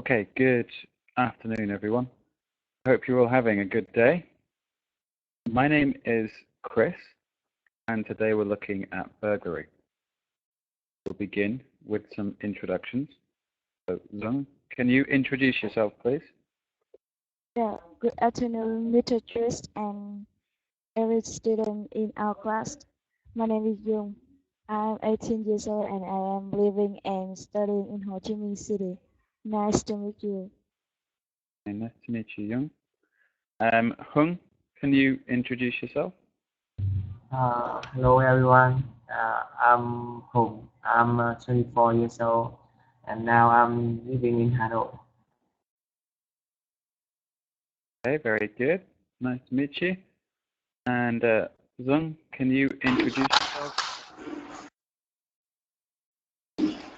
Okay, good afternoon, everyone. Hope you're all having a good day. My name is Chris, and today we're looking at burglary. We'll begin with some introductions. So, Zung, can you introduce yourself, please? Yeah, good afternoon, Mr. Trist and every student in our class. My name is Jung. I'm 18 years old and I am living and studying in Ho Chi Minh City. Nice to meet you. Okay, nice to meet you, Jung. Hung, can you introduce yourself? Hello everyone. I'm Hùng. I'm 24 years old, and now I'm living in Hanoi. Okay, very good. Nice to meet you. And Zung, can you introduce yourself?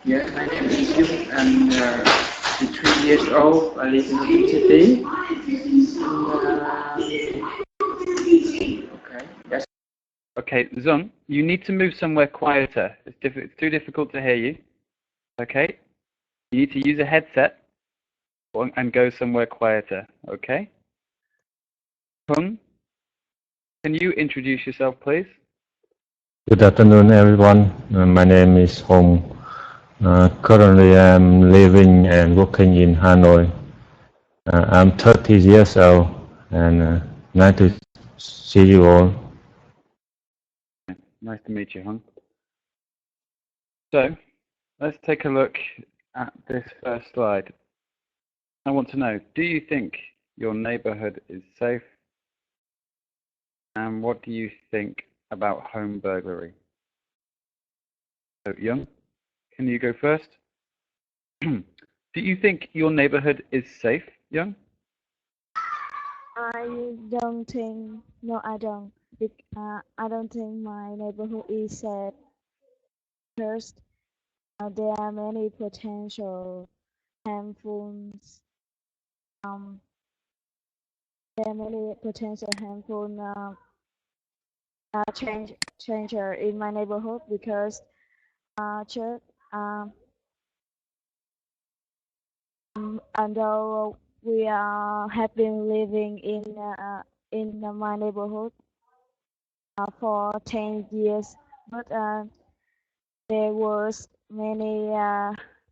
Yes, my name is Jung. I'm 23 years old. I live in the city. Okay, that's Okay, Zung, you need to move somewhere quieter. It's too difficult to hear you. Okay? You need to use a headset and go somewhere quieter. Okay? Hung, can you introduce yourself, please? Good afternoon, everyone. My name is Hong. Currently, I'm living and working in Hanoi. I'm 30 years old and nice to see you all. Nice to meet you, Hung. So, let's take a look at this first slide. I want to know, do you think your neighborhood is safe? And what do you think about home burglary? So, Young, can you go first? Do you think your neighborhood is safe, Young? I don't think, no, I don't. I don't think my neighborhood is safe. First, there are many potential harmful, um, there are many potential harmful changer in my neighborhood because church although we have been living in my neighborhood for 10 years, but there was many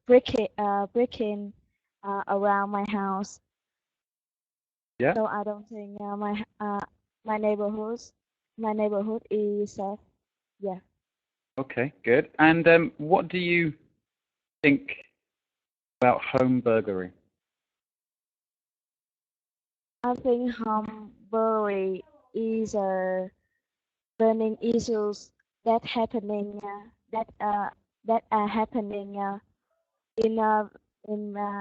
breaking around my house. Yeah. So I don't think my neighborhood is safe. Yeah. Okay, good. And what do you think about home burglary? I think home burglary is a burning issues that happening that are happening in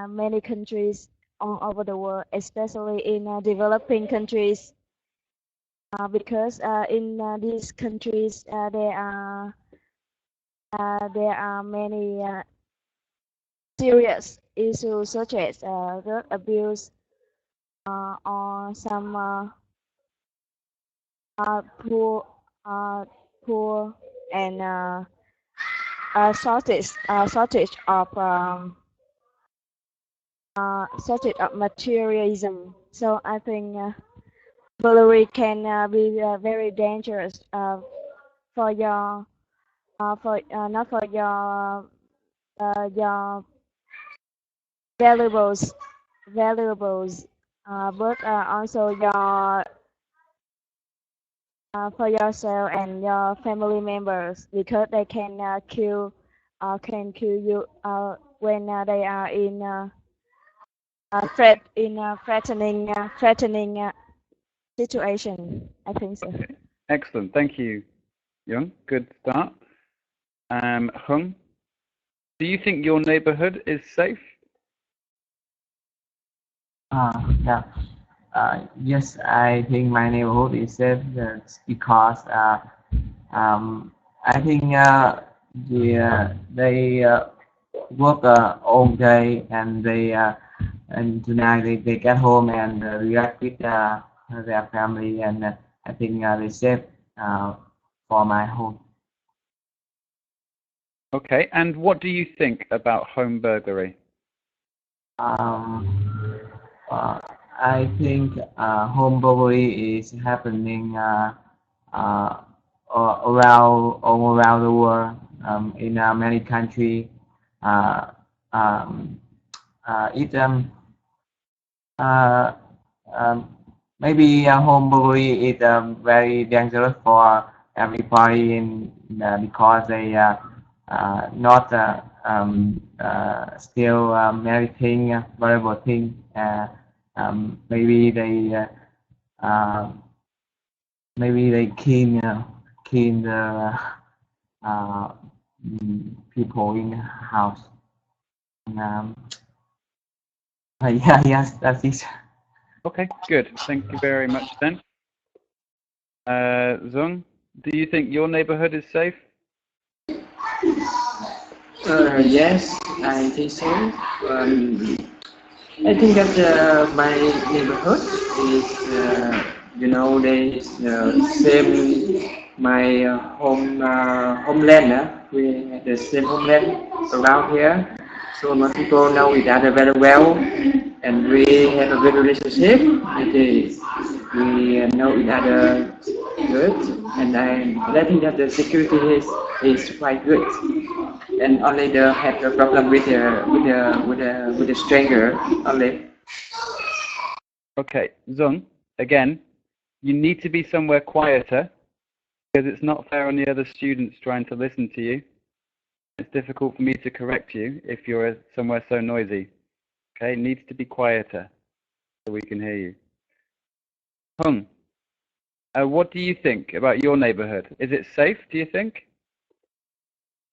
many countries all over the world, especially in developing countries, because in these countries there are many serious issues such as drug abuse or some poor poor and shortage of materialism. So I think burglary can be very dangerous for your for not for your valuables, but also your for yourself and your family members because they can kill you when they are in threatening situation. I think so. Okay. Excellent. Thank you, Young. Good start. Hung, do you think your neighborhood is safe? Yeah. Yes, I think my neighborhood is safe because I think they work all day and and tonight they get home and react with their family, and I think they safe for my home. Okay. And what do you think about home burglary? I think home burglary is happening all around the world, in many countries. Uh, um, it uh, Maybe home burglary is very dangerous for everybody because they not steal everything, valuable thing. Maybe uh, they kill the uh, people in the house. And, yeah, yes, that's it. Okay, good. Thank you very much then. Zung, do you think your neighborhood is safe? Yes, I think so. I think that my neighborhood is, they same my homeland. We have the same homeland around here, so my people know each other very well, and we have a good relationship. We know each other good, and I think that the security is quite good. And only the have the problem with the stranger only. Okay, Zung, again, you need to be somewhere quieter because it's not fair on the other students trying to listen to you. It's difficult for me to correct you if you're somewhere so noisy. Okay, it needs to be quieter so we can hear you. Hung, what do you think about your neighborhood? Is it safe, do you think?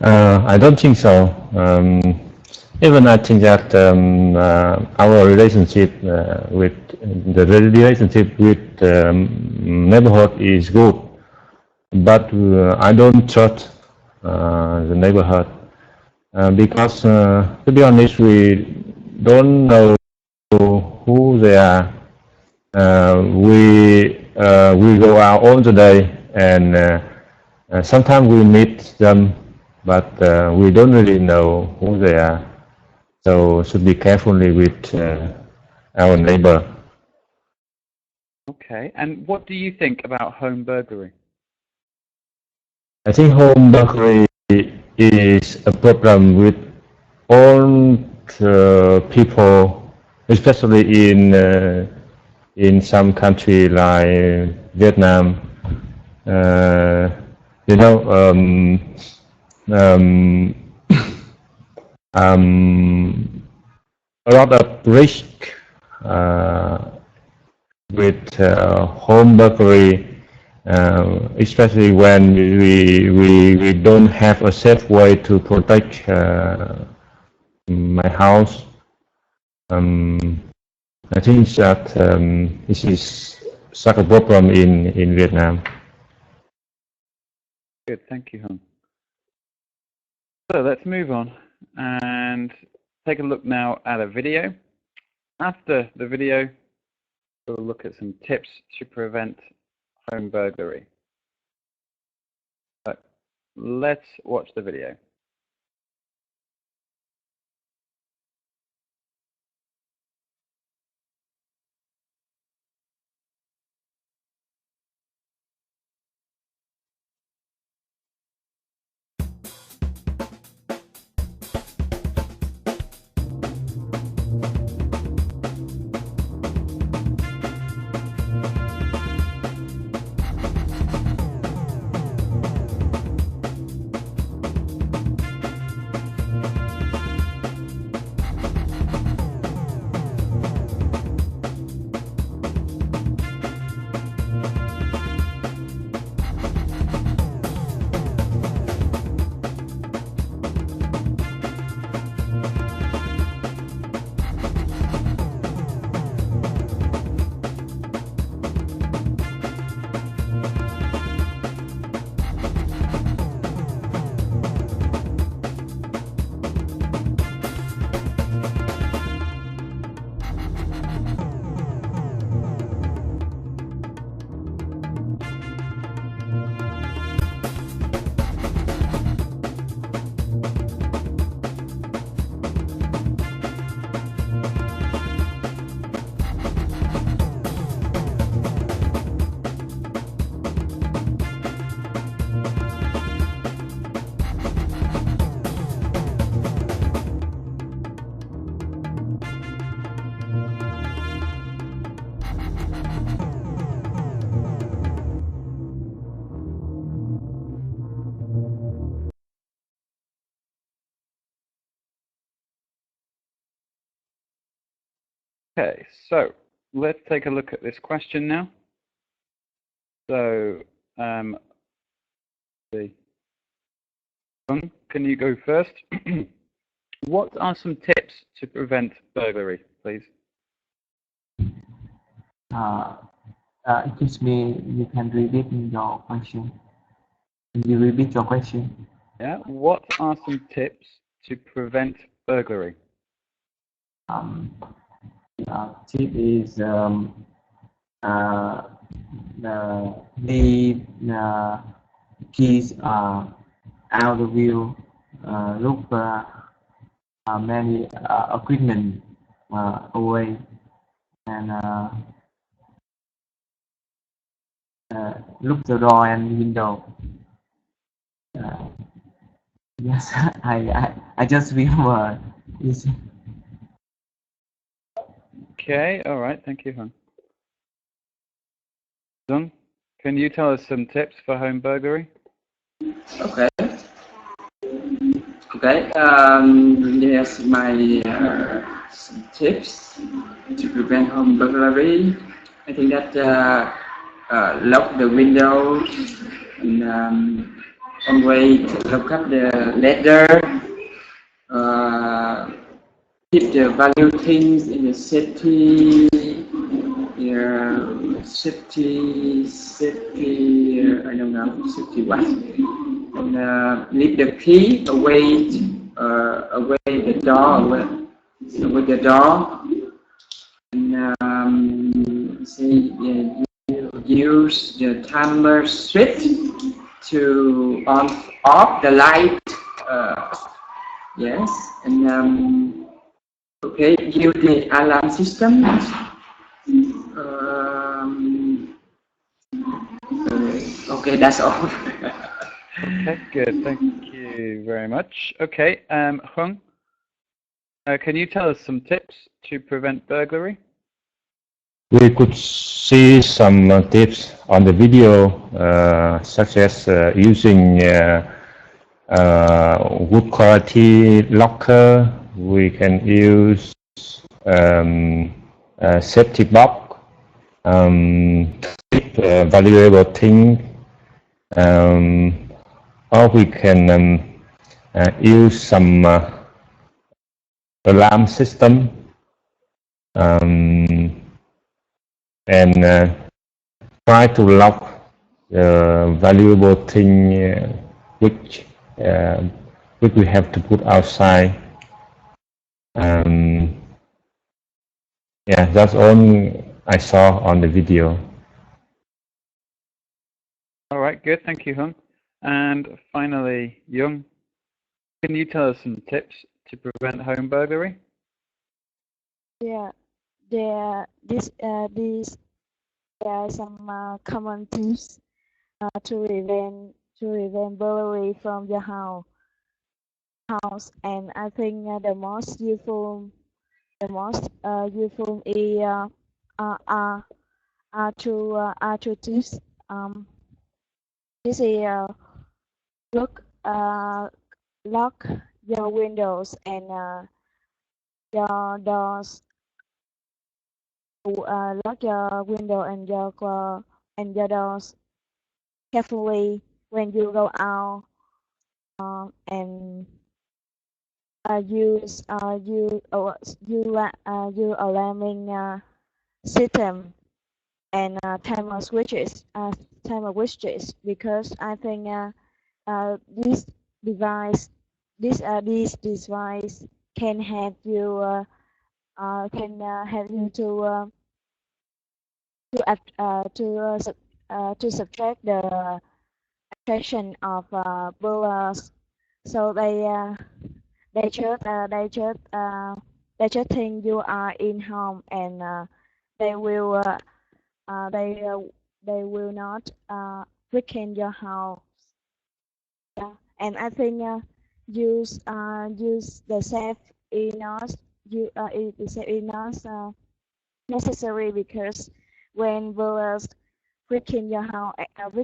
I don't think so. Even I think that our relationship with neighborhood is good, but I don't trust the neighborhood because, to be honest, we don't know who they are. We go out all the day, and sometimes we meet them, but we don't really know who they are. So should be carefully with our neighbor. Okay, and what do you think about home burglary? I think home burglary is a problem with all people, especially in some country like Vietnam. You know, a lot of risk with home burglary, especially when we don't have a safe way to protect my house. I think that this is such a problem in Vietnam. Good, thank you, Hung. So let's move on and take a look now at a video. After the video, we'll look at some tips to prevent home burglary. So let's watch the video. Okay, so let's take a look at this question now. So, can you go first? What are some tips to prevent burglary, please? Excuse me, you can repeat your question. Can you repeat your question? Yeah, what are some tips to prevent burglary? Tip is leave the keys out of view, look many equipment away, and look the door and window. Yes, I just remember this. Okay, all right, thank you, Hung. Dung, can you tell us some tips for home burglary? Okay. Okay. Yes, my some tips to prevent home burglary. I think that lock the window and always lock up the ladder. Keep the value things in the safety. Safety. I don't know, safety what. And leave the key away the door, with the door. And use the timer switch to on off the light. Yes, and okay, use the alarm system. Okay, that's all. Okay, good. Thank you very much. Okay, Hung, can you tell us some tips to prevent burglary? We could see some tips on the video, such as using wood quality locker. We can use a safety box, keep valuable things, or we can use some alarm system, and try to lock the valuable thing which we have to put outside. Yeah, that's all I saw on the video. All right, good. Thank you, Hung. And finally, Young, can you tell us some tips to prevent home burglary? Yeah, there are some common tips to prevent burglary from your house. And I think the most useful is are two tips. This is lock your windows and your doors. Lock your window and your doors carefully when you go out, and use alarming system and timer switches, because I think this device can help you to subtract the attraction of burglars. So they just think you are in home, and they will not break in your house. Yeah. And I think use the safe is not necessary, because when burglars break in your house, and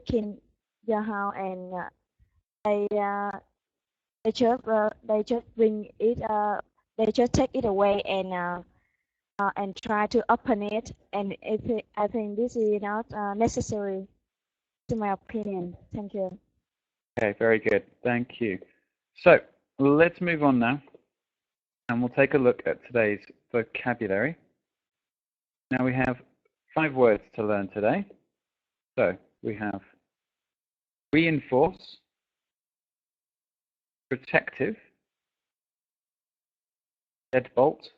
they just bring it they just take it away, and and try to open it. And I think this is not necessary, to my opinion. Thank you. Okay, very good. Thank you. So let's move on now, and we'll take a look at today's vocabulary. Now we have 5 words to learn today. So we have reinforce, protective, deadbolt,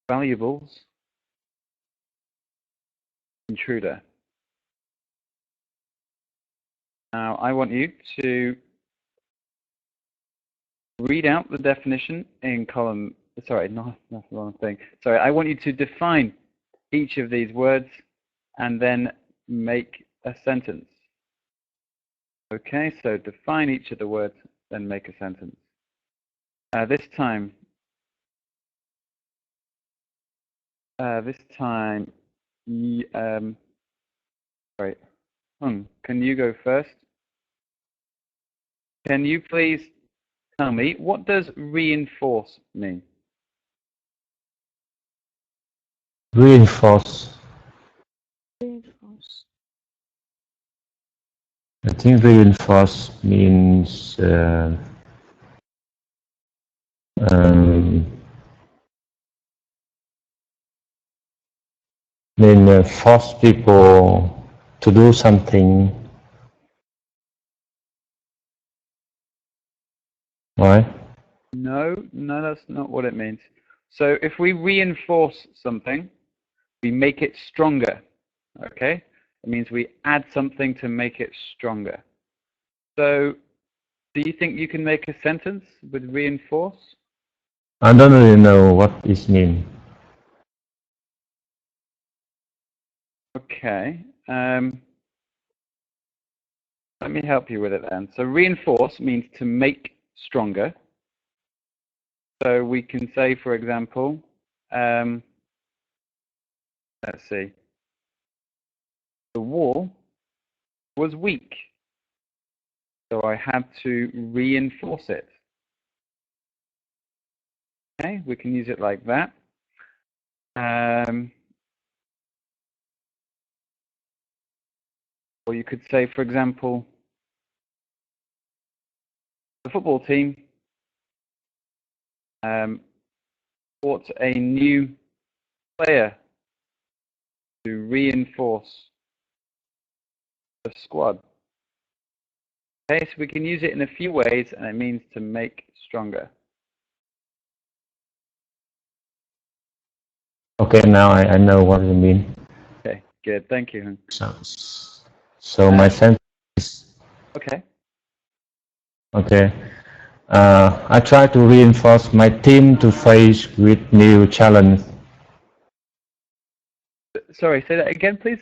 valuables, intruder. Now I want you to read out the definition in column, sorry, not the wrong thing. Sorry, I want you to define each of these words and then make a sentence. Okay, so define each of the words, then make a sentence. This time, sorry, can you go first? Can you please tell me, what does reinforce mean? Reinforce. Reinforce. I think reinforce means force people to do something, right? No, that's not what it means. So if we reinforce something, we make it stronger, okay? It means we add something to make it stronger. So do you think you can make a sentence with reinforce? I don't really know what this means. Okay, let me help you with it then. So reinforce means to make stronger. So we can say, for example, let's see, the wall was weak, so I had to reinforce it. Okay, we can use it like that. Or you could say, for example, the football team bought a new player to reinforce the squad. Okay, so we can use it in a few ways, and it means to make stronger. Okay, now I know what you mean. Okay, good. Thank you. So my sentence is, okay. Okay. I try to reinforce my team to face with new challenge. Sorry, say that again, please.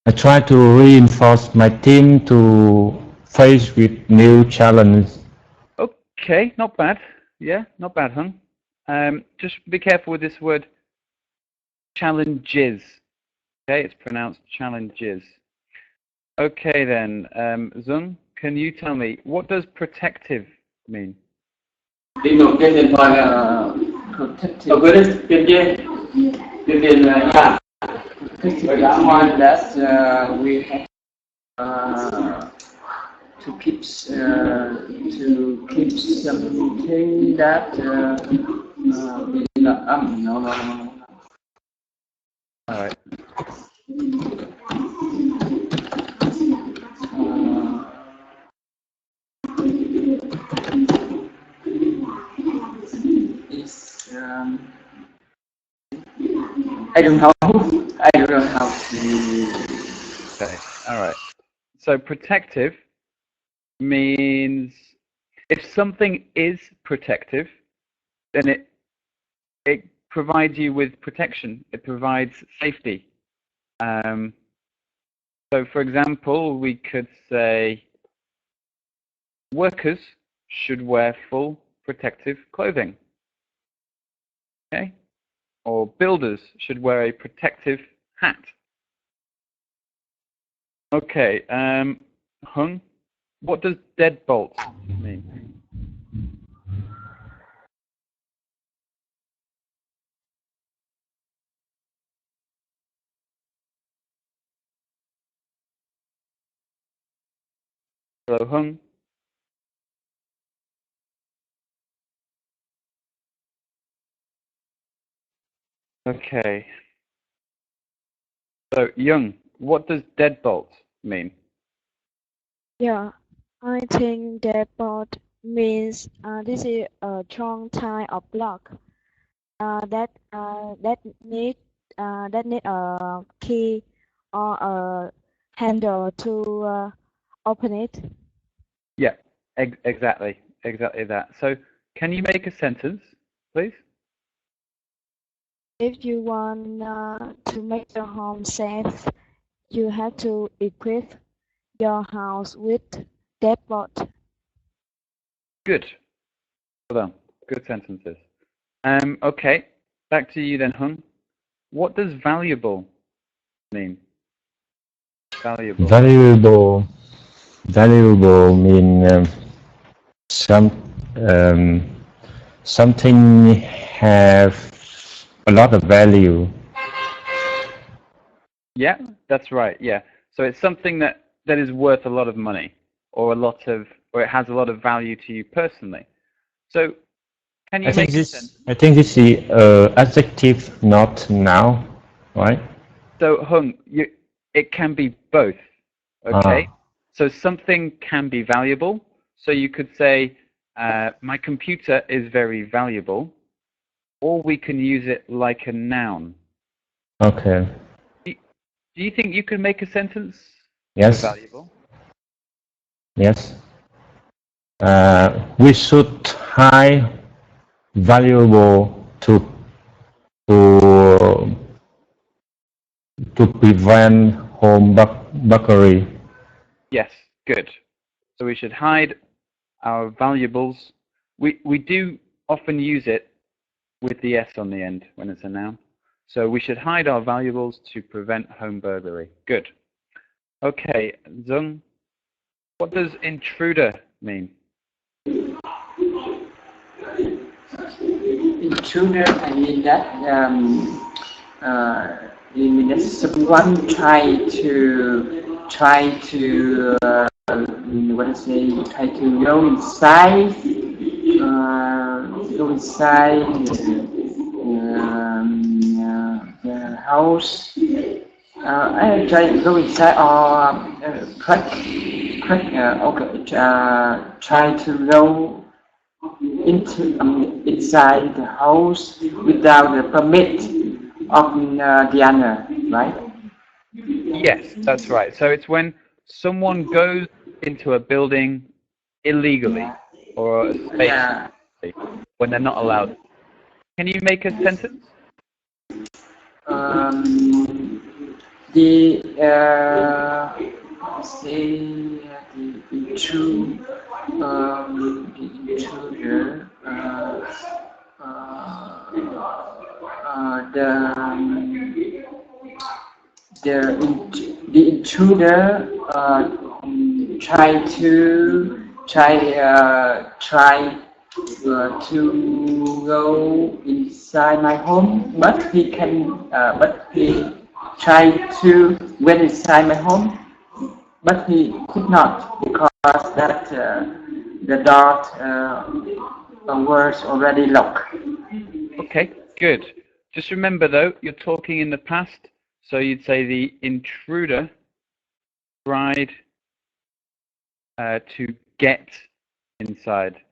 I try to reinforce my team to face with new challenge. Okay, not bad. Yeah, not bad, Hung. Just be careful with this word challenges. Okay, it's pronounced challenges. Okay then, Zung, can you tell me, what does protective mean? Protective. Protective one that we have to keep something that no. All right. I don't know how to. Okay. All right. So protective means if something is protective, then it provides you with protection. It provides safety. So, for example, we could say workers should wear full protective clothing. Okay. Or builders should wear a protective hat. Okay, Hung, what does deadbolt mean? Hello, Hung. Okay. So, Young, what does deadbolt mean? Yeah, I think deadbolt means this is a strong type of block that need a key or a handle to open it. Yeah, exactly that. So, can you make a sentence, please? If you want to make your home safe, you have to equip your house with deadbolt. Good. Well done. Good sentences. Okay, back to you then, Hung. What does valuable mean? Valuable. Valuable mean something have a lot of value. Yeah, that's right. Yeah. So it's something that is worth a lot of money, or it has a lot of value to you personally. So, can you make a sentence? I think this is adjective, not noun, right? So, Hung, it can be both. Okay. So something can be valuable. So you could say, my computer is very valuable, or we can use it like a noun. Okay. Do you think you can make a sentence? Yes. Valuable. Yes. We should hide valuable to prevent home burglary. Yes, good. So we should hide our valuables. We do often use it with the S on the end when it's a noun. So we should hide our valuables to prevent home burglary. Good. Okay, Zung, what does intruder mean? Intruder, I mean that someone try to what I say, try to go inside the house. I try to go inside or try to go into inside the house without the permit of the owner, right? Yes, that's right. So it's when someone goes into a building illegally or a space when they're not allowed. Can you make a sentence? The intruder, the intruder try to go inside my home, but he tried to went inside my home, but he could not because that the door was already locked. Okay, good. Just remember though, you're talking in the past, so you'd say the intruder tried to get inside.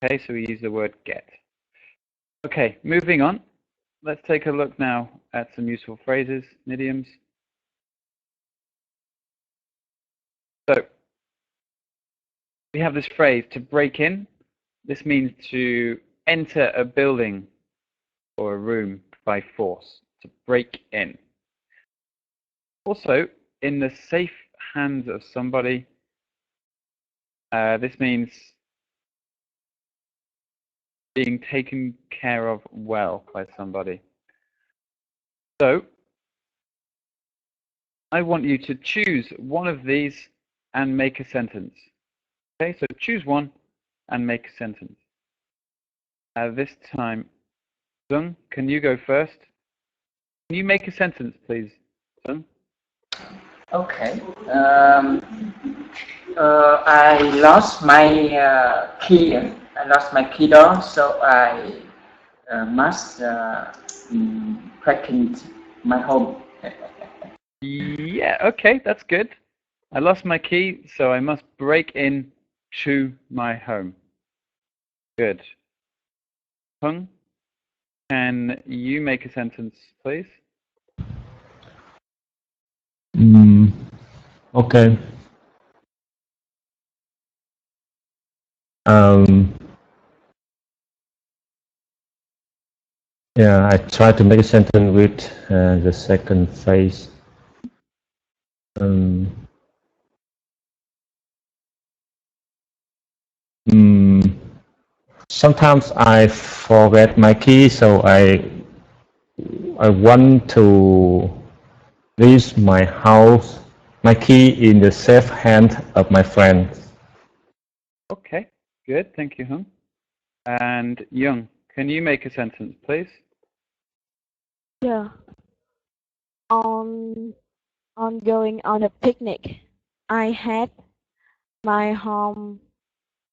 Okay, so we use the word get. Okay, moving on. Let's take a look now at some useful phrases, idioms. So, we have this phrase, to break in. This means to enter a building or a room by force, to break in. Also, in the safe hands of somebody, this means being taken care of well by somebody. So, I want you to choose one of these and make a sentence. Okay, so choose one and make a sentence. This time, Zung, can you go first? Can you make a sentence, please, Zung? Okay. I lost my key. I lost my key door, so I must break into my home. Yeah, okay, that's good. I lost my key, so I must break in to my home. Good. Hung, can you make a sentence, please? Okay. Yeah, I try to make a sentence with the second phrase. Sometimes I forget my key, so I want to leave my house, my key in the safe hand of my friend. Okay, good. Thank you, Hung. And Young, can you make a sentence, please? Yeah. On going on a picnic, I had my home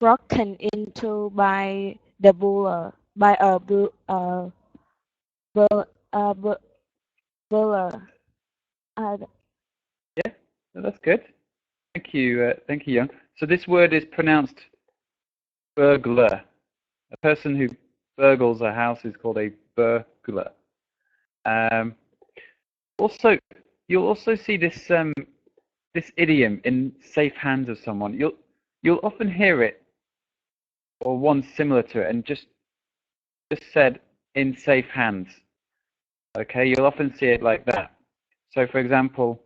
broken into by the buller by a buller. Yeah, that's good. Thank you, Young. So this word is pronounced burglar. A person who burgles a house is called a burglar. Also, you'll also see this this idiom in safe hands of someone. You'll often hear it, or one similar to it, and just said in safe hands. Okay, you'll often see it like that. So, for example,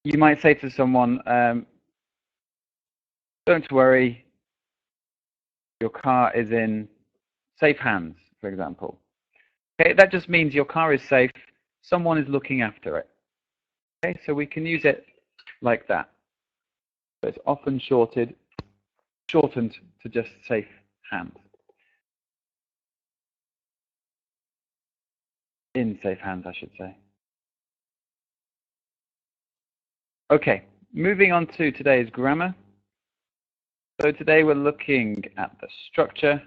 you might say to someone, "Don't worry, your car is in safe hands," for example. Okay, that just means your car is safe. Someone is looking after it. Okay, so we can use it like that. But it's often shortened to just safe hands. In safe hands, I should say. Okay, moving on to today's grammar. So today we're looking at the structure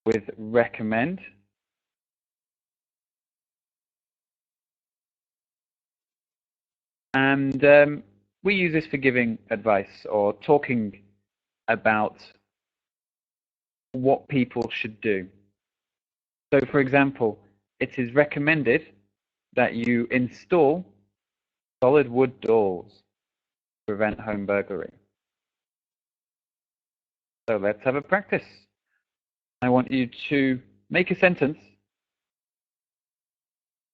with recommend. And we use this for giving advice or talking about what people should do. So for example, it is recommended that you install solid wood doors to prevent home burglary. So let's have a practice. I want you to make a sentence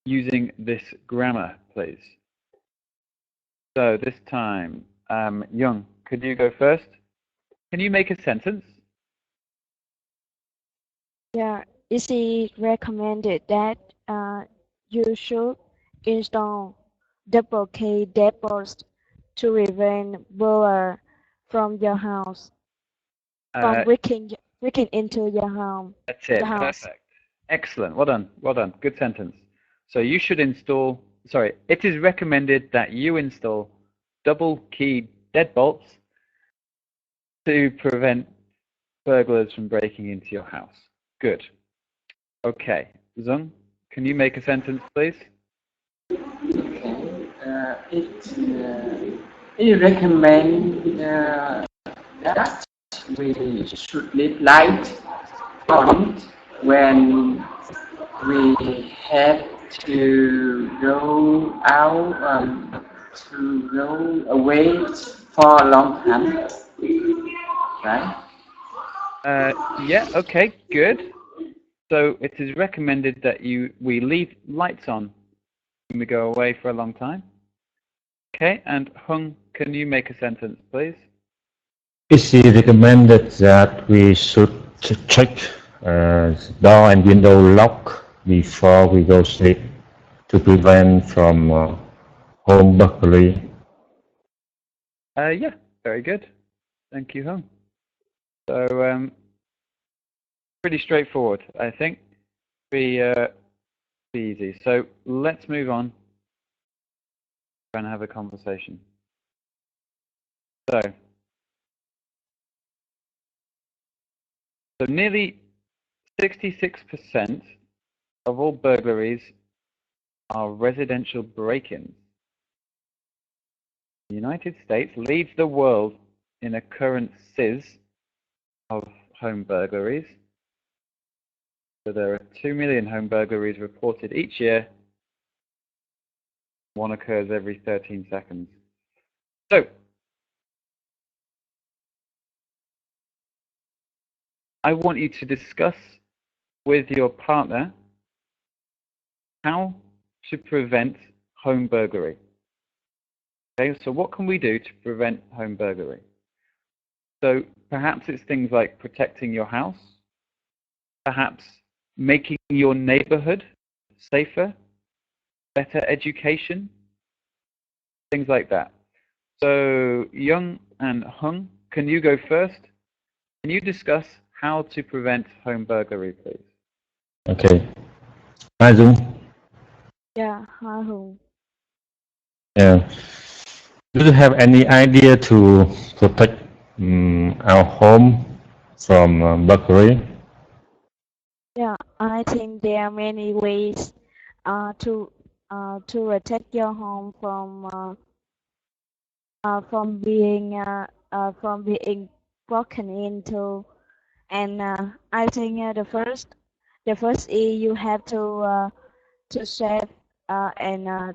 using this grammar, please. So this time, Young, could you go first? Can you make a sentence? Yeah, it is recommended that you should install double key deadbolts to prevent burglar from your house from breaking into your home. That's it. Perfect. Excellent. Well done. Well done. Good sentence. So you should install. Sorry, it is recommended that you install double key deadbolts to prevent burglars from breaking into your house. Good. Okay. Zung, can you make a sentence, please? Okay. It recommend that we should leave light on when we have to go out to go away for a long time, right? Yeah. Okay. Good. So it is recommended that we leave lights on when we go away for a long time. Okay. And Hung, can you make a sentence, please? It is recommended that we should check door and window lock before we go sleep to prevent from home burglary. Yeah, very good. Thank you, Hung. So pretty straightforward, I think. We easy. So let's move on and have a conversation. So nearly 66% of all burglaries are residential break-ins. The United States leads the world in occurrences of home burglaries. So there are 2 million home burglaries reported each year. One occurs every 13 seconds. So I want you to discuss with your partner how to prevent home burglary. Okay, so what can we do to prevent home burglary? So perhaps it's things like protecting your house, perhaps making your neighborhood safer, better education, things like that. So Young and Hung, can you go first? Can you discuss how to prevent home burglary, please? Okay. Hi, Dung. Yeah, hi Hùng. Yeah. Do you have any idea to protect our home from burglary? Yeah, I think there are many ways to protect your home from being broken into, and I think the first is you have to save and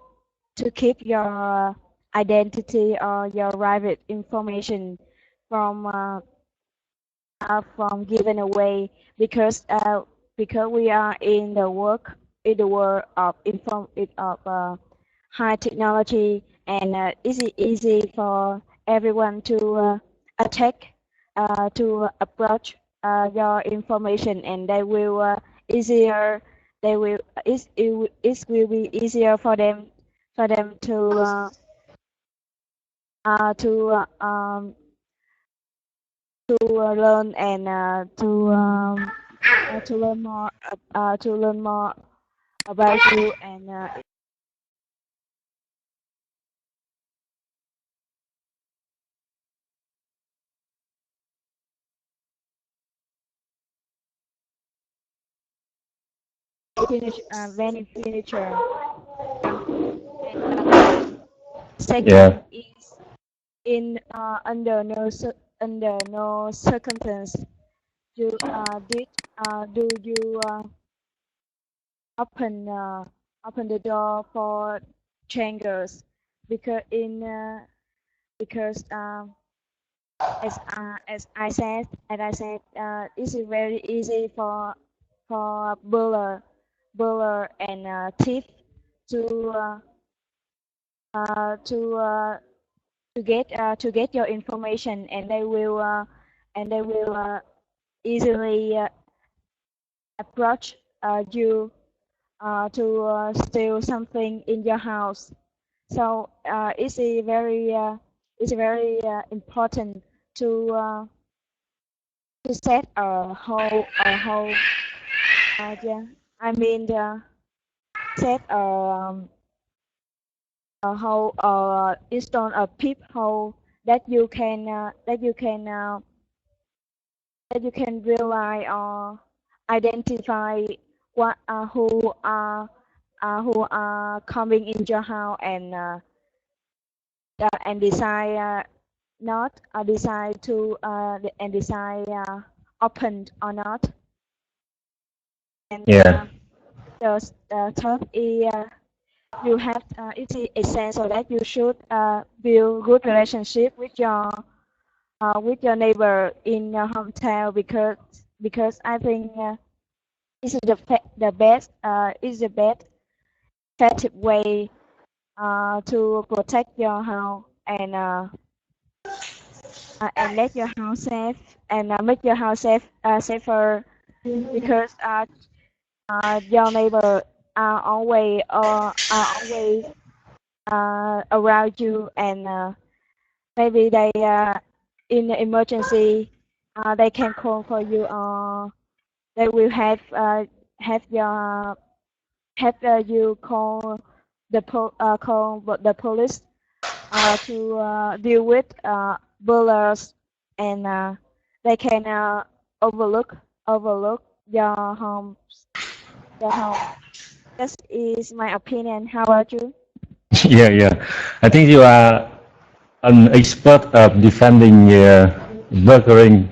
to keep your identity or your private information from given away, because we are in the world of high technology, and it's easy for everyone to attack to approach your information, and they will easier they will it will be easier for them to uh, to uh, um, learn and to learn more about you, and finish many furniture. And second Yeah. is in under no circumstance do you open the door for strangers, because because as I said, it's very easy for burglar and thief to to to get your information, and they will easily approach you to steal something in your house. So it's very important to set yeah, I mean set a hole or install a peephole that you can rely or identify what who are coming in your house, and decide not decide to and decide open or not. And Yeah. the third is you have it's essential that you should build good relationship with your neighbor in your hometown, because I think it's the best effective way to protect your house, and let your house safe, and make your house safer, because your neighbor are always around you, and maybe they in the emergency they can call for you, or they will have your have you call the police to deal with burglars, and they can overlook your home. That is my opinion. How about you? Yeah. I think you are an expert of defending burglary.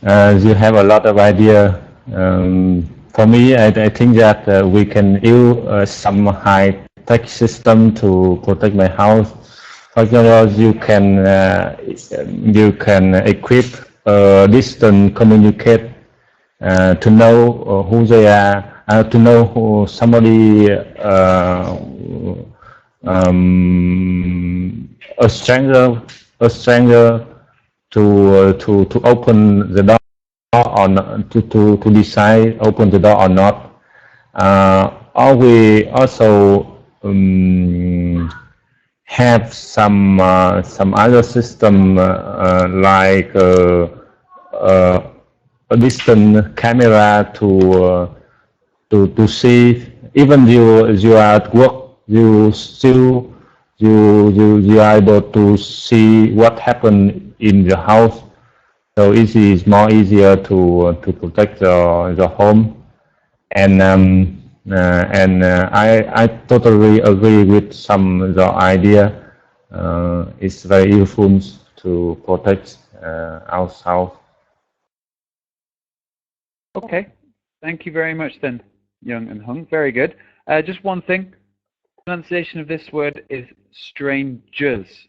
You have a lot of idea. For me, I think that we can use some high-tech system to protect my house. For example, you can equip distant communicate to know who they are, to know who somebody a stranger to open the door or not, to decide open the door or not. Or we also have some other system like a distant camera to see, even you are at work, you are able to see what happened in the house. So it is more easier to protect the home, and I totally agree with the idea. It's very useful to protect our house. Okay, thank you very much then, Young and Hung. Very good. Just one thing. Pronunciation of this word is strangers.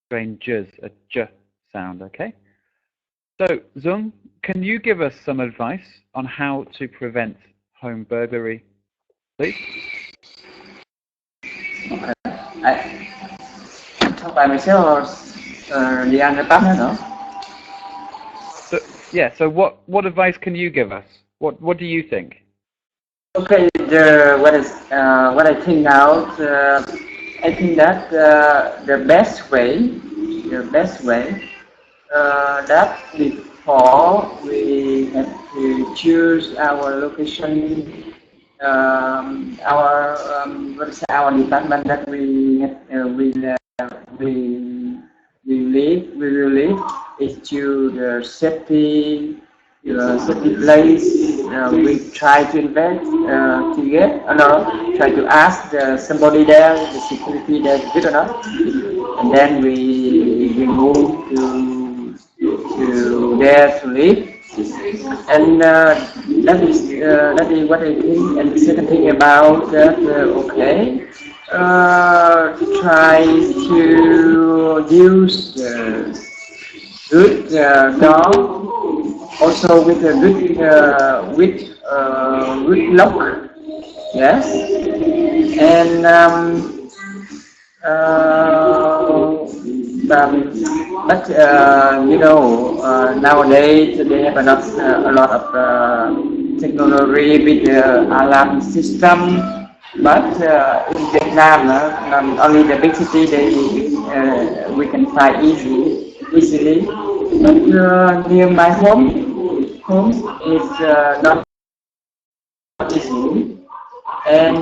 Strangers, a j sound, okay? So, Zung, can you give us some advice on how to prevent home burglary, please? Okay. I talk by myself or the other partner, no? So what advice can you give us? What do you think? Okay, what I think now, I think that the best way that before we have to choose our location, our department that we will live is to the safety place. We try to invest to get, try to ask somebody there, the security there, good or not, and then we move to there to live. And that is what I think. And the second thing about that, try to use good dog, also with a good lock, yes, and but nowadays they have a lot of technology with the alarm system. But in Vietnam, only the big city we can find easily. But near my home is not easy, and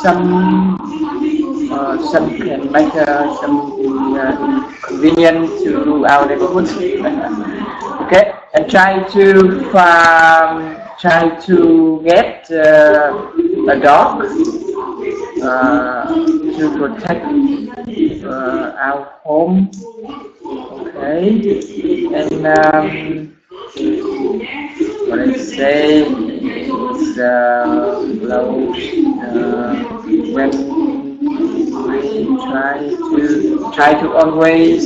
some can make some inconvenience to our neighborhood. Okay, and try to get a dog to protect our home. Okay, and what I say is when we try to always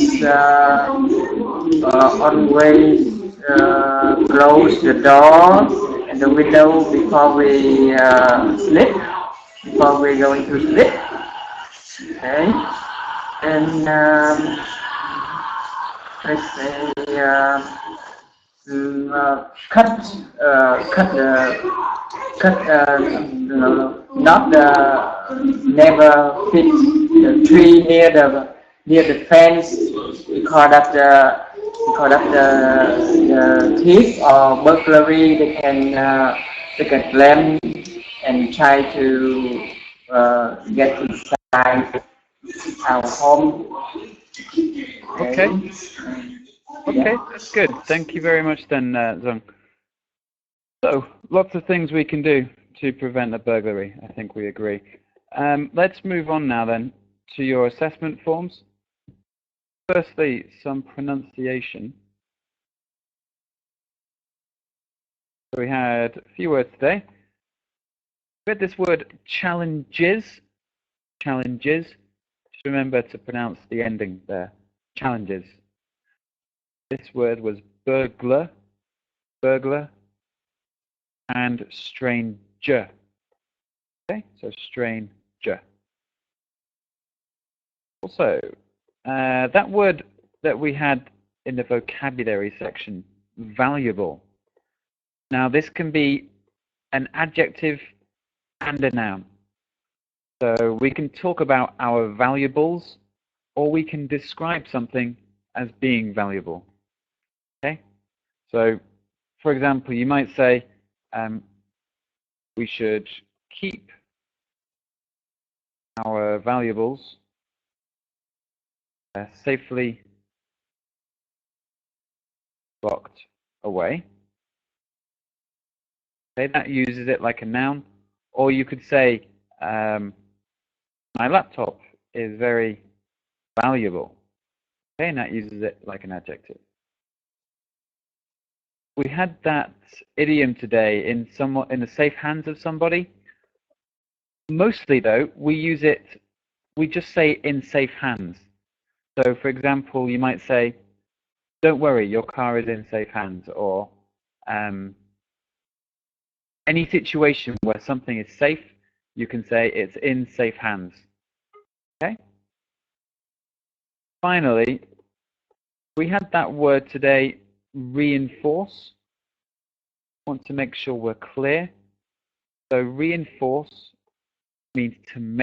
close the door and the window before we sleep, before we're going to sleep. Okay, and I say never fit the tree near the fence, because of the thief or burglary they can claim and try to get inside our home. Okay. Okay, that's good. Thank you very much then, Zung. So, lots of things we can do to prevent a burglary. I think we agree. Let's move on now then to your assessment forms. Firstly, some pronunciation. So we had a few words today. We had this word challenges. Challenges. Just remember to pronounce the ending there. Challenges. This word was burglar, burglar, and stranger. Okay, so stranger. Also, that word that we had in the vocabulary section, valuable. Now, this can be an adjective and a noun. So we can talk about our valuables, or we can describe something as being valuable. Okay? So, for example, you might say, we should keep our valuables safely locked away. Okay, that uses it like a noun. Or you could say, my laptop is very valuable. Okay, and that uses it like an adjective. We had that idiom today in the safe hands of somebody. Mostly though, we just say in safe hands. So for example, you might say, don't worry, your car is in safe hands, or any situation where something is safe, you can say it's in safe hands. Okay? Finally, we had that word today, reinforce. I want to make sure we're clear. So reinforce means to make